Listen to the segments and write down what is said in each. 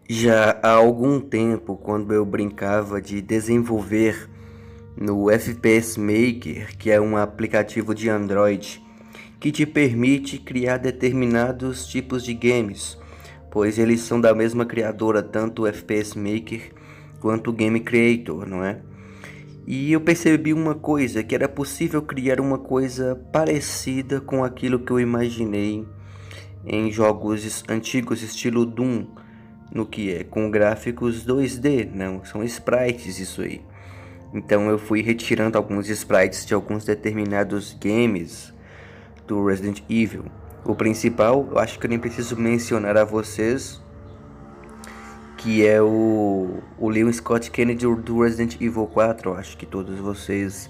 Já há algum tempo, quando eu brincava de desenvolver no FPS Maker, que é um aplicativo de Android que te permite criar determinados tipos de games, pois eles são da mesma criadora, tanto o FPS Maker quanto o Game Creator, não é? E eu percebi uma coisa, que era possível criar uma coisa parecida com aquilo que eu imaginei em jogos antigos estilo Doom, no que é com gráficos 2D, não, são sprites isso aí. Então eu fui retirando alguns sprites de alguns determinados games do Resident Evil. O principal, eu acho que eu nem preciso mencionar a vocês, que é o Leon Scott Kennedy do Resident Evil 4. Eu acho que todos vocês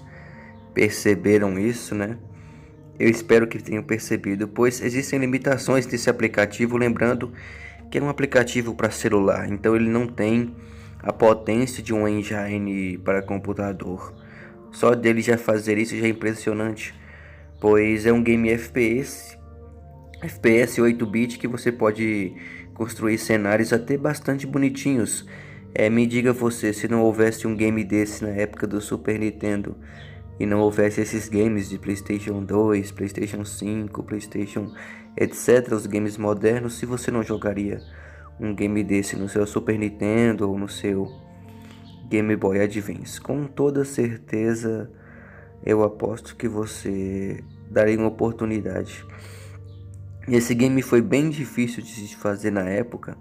perceberam isso, né? Eu espero que tenham percebido, pois existem limitações desse aplicativo, lembrando que é um aplicativo para celular, então ele não tem a potência de um engine para computador. Só dele já fazer isso já é impressionante, pois é um game FPS 8-bit que você pode construir cenários até bastante bonitinhos. Me diga você, se não houvesse um game desse na época do Super Nintendo e não houvesse esses games de PlayStation 2, PlayStation 5, PlayStation, etc., os games modernos, se você não jogaria um game desse no seu Super Nintendo ou no seu Game Boy Advance? Com toda certeza, eu aposto que você daria uma oportunidade. Esse game foi bem difícil de se fazer na época,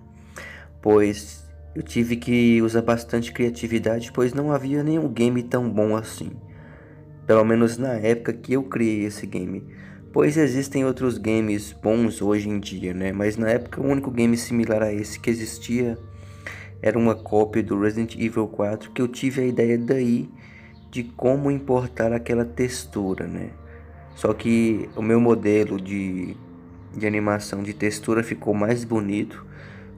pois eu tive que usar bastante criatividade, pois não havia nenhum game tão bom assim. Pelo menos na época que eu criei esse game. Pois existem outros games bons hoje em dia, né? Mas na época o único game similar a esse que existia era uma cópia do Resident Evil 4, que eu tive a ideia daí de como importar aquela textura, né? Só que o meu modelo de animação de textura ficou mais bonito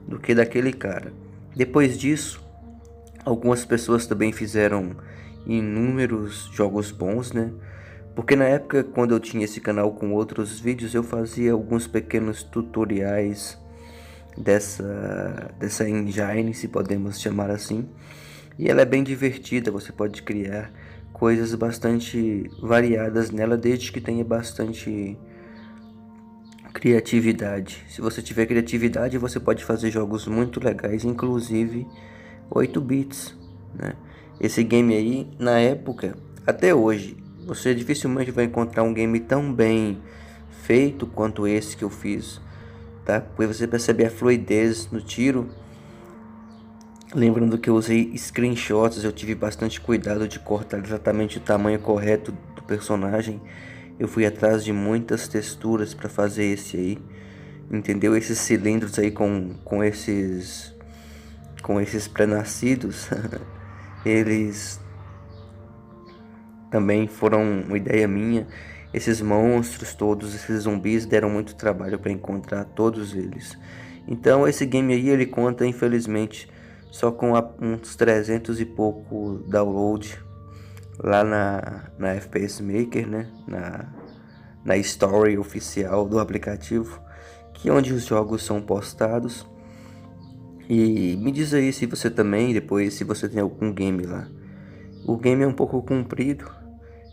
do que daquele cara. Depois disso, algumas pessoas também fizeram inúmeros jogos bons, né? Porque na época, quando eu tinha esse canal com outros vídeos, eu fazia alguns pequenos tutoriais dessa engine, se podemos chamar assim. E ela é bem divertida, você pode criar coisas bastante variadas nela, desde que tenha bastante criatividade. Se você tiver criatividade, você pode fazer jogos muito legais, inclusive 8 bits, né? Esse game aí, na época, até hoje, você dificilmente vai encontrar um game tão bem feito quanto esse que eu fiz, tá? Porque você percebe a fluidez no tiro. Lembrando que eu usei screenshots, eu tive bastante cuidado de cortar exatamente o tamanho correto do personagem. Eu fui atrás de muitas texturas para fazer esse aí, entendeu? Esses cilindros aí com esses pré-nascidos, eles também foram uma ideia minha. Esses monstros todos, esses zumbis deram muito trabalho para encontrar todos eles. Então esse game aí ele conta, infelizmente, só com uns 300 e pouco download lá na FPS Maker, né? Na story oficial do aplicativo, que é onde os jogos são postados. E me diz aí se você também, depois, se você tem algum game lá. O game é um pouco comprido,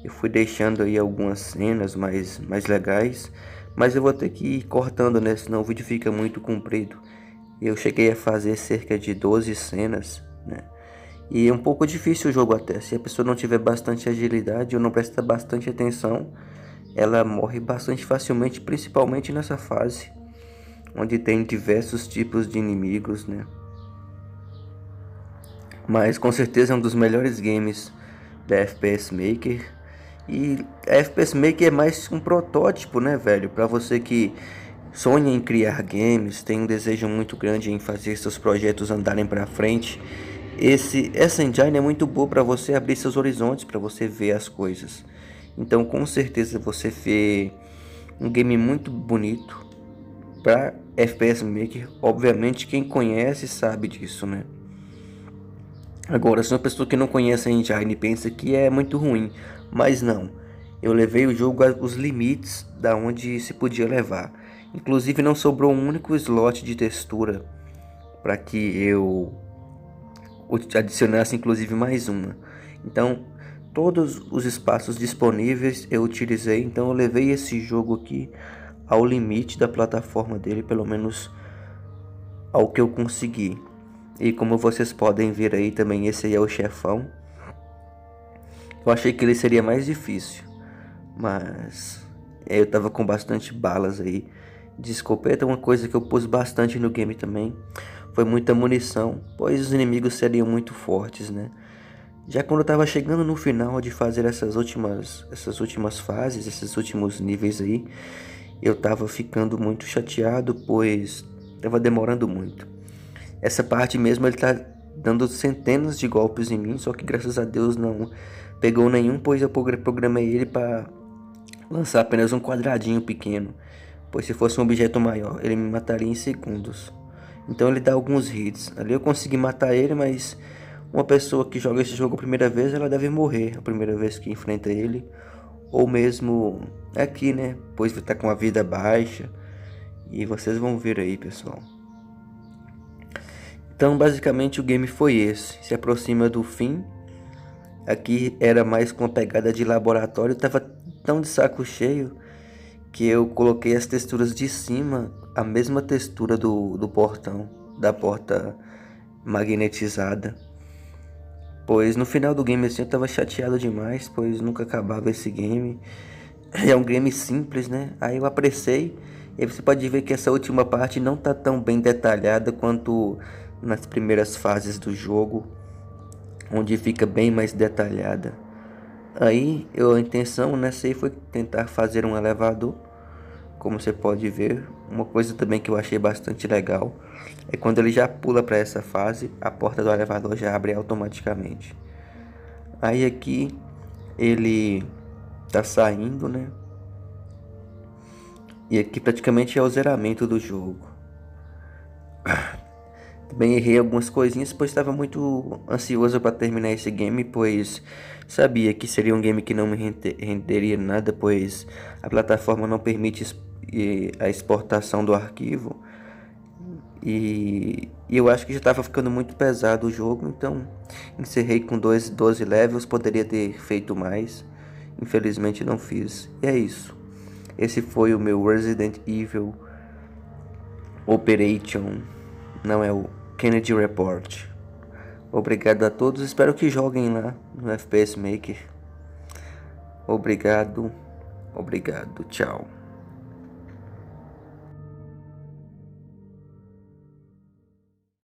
eu fui deixando aí algumas cenas mais legais, mas eu vou ter que ir cortando, né? Senão o vídeo fica muito comprido. Eu cheguei a fazer cerca de 12 cenas, né? E é um pouco difícil o jogo até. Se a pessoa não tiver bastante agilidade ou não prestar bastante atenção, ela morre bastante facilmente, principalmente nessa fase, onde tem diversos tipos de inimigos, né? Mas com certeza é um dos melhores games da FPS Maker. E a FPS Maker é mais um protótipo, né, velho? Pra você que sonha em criar games, tem um desejo muito grande em fazer seus projetos andarem pra frente. Essa engine é muito boa para você abrir seus horizontes, para você ver as coisas. Então, com certeza você vê um game muito bonito para FPS Maker. Obviamente, quem conhece sabe disso, né? Agora, se uma pessoa que não conhece a engine pensa que é muito ruim, mas não. Eu levei o jogo aos limites da onde se podia levar. Inclusive, não sobrou um único slot de textura para que eu adicionasse inclusive mais uma. Então, todos os espaços disponíveis eu utilizei. Então, eu levei esse jogo aqui ao limite da plataforma dele, pelo menos ao que eu consegui. E como vocês podem ver aí também, esse aí é o chefão. Eu achei que ele seria mais difícil, mas eu tava com bastante balas aí de escopeta. Uma coisa que eu pus bastante no game também foi muita munição, pois os inimigos seriam muito fortes, né? Já quando eu tava chegando no final de fazer essas últimas fases, esses últimos níveis aí, eu tava ficando muito chateado, pois tava demorando muito. Essa parte mesmo ele tá dando centenas de golpes em mim, só que graças a Deus não pegou nenhum, pois eu programei ele para lançar apenas um quadradinho pequeno, pois se fosse um objeto maior ele me mataria em segundos. Então ele dá alguns hits. Ali eu consegui matar ele, mas uma pessoa que joga esse jogo a primeira vez, ela deve morrer a primeira vez que enfrenta ele, ou mesmo aqui, né? Pois vai estar com a vida baixa. E vocês vão ver aí, pessoal. Então, basicamente, o game foi esse. Se aproxima do fim. Aqui era mais com uma pegada de laboratório. Eu tava tão de saco cheio que eu coloquei as texturas de cima, a mesma textura do portão, da porta magnetizada. Pois no final do game assim eu tava chateado demais, pois nunca acabava esse game. É um game simples, né? Aí eu apressei. E aí você pode ver que essa última parte não tá tão bem detalhada quanto nas primeiras fases do jogo, onde fica bem mais detalhada. Aí a intenção nessa aí foi tentar fazer um elevador, como você pode ver. Uma coisa também que eu achei bastante legal é quando ele já pula para essa fase, a porta do elevador já abre automaticamente. Aí aqui ele tá saindo, né? E aqui praticamente é o zeramento do jogo. Também errei algumas coisinhas, pois estava muito ansioso para terminar esse game, pois sabia que seria um game que não me renderia nada, pois a plataforma não permite a exportação do arquivo. E eu acho que já estava ficando muito pesado o jogo, então encerrei com 12 levels, poderia ter feito mais, infelizmente não fiz. E é isso. Esse foi o meu Resident Evil Operation, não é o Kennedy Report. Obrigado a todos, espero que joguem lá no FPS Maker. Obrigado, tchau.